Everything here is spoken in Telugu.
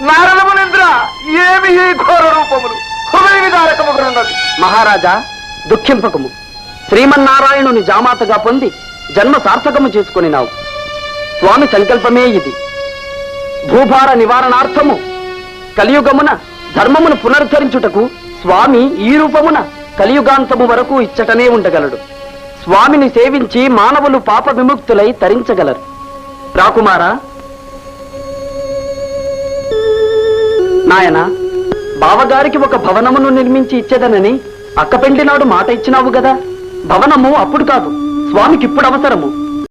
నారదమునింద్ర ఏమి ఈ ఘోర రూపములు హృదయవిదారకమున్నది. మహారాజా దుఃఖింపకము. శ్రీమన్నారాయణుని జామాతగా పొంది జన్మ సార్థకము చేసుకునినావు. స్వామి సంకల్పమే ఇది. భూభార నివారణార్థము కలియుగమున ధర్మమును పునరుద్ధరించుటకు స్వామి ఈ రూపమున కలియుగాంతము వరకు ఇచ్చటనే ఉండగలడు. స్వామిని సేవించి మానవులు పాప విముక్తులై తరించగలరు. రాకుమారా, నాయన బావగారికి ఒక భవనమును నిర్మించి ఇచ్చేదనని అక్క పెండ్లి నాడు మాట ఇచ్చినావు గదా. భవనము అప్పుడు కాదు, స్వామికి ఇప్పుడు అవసరము.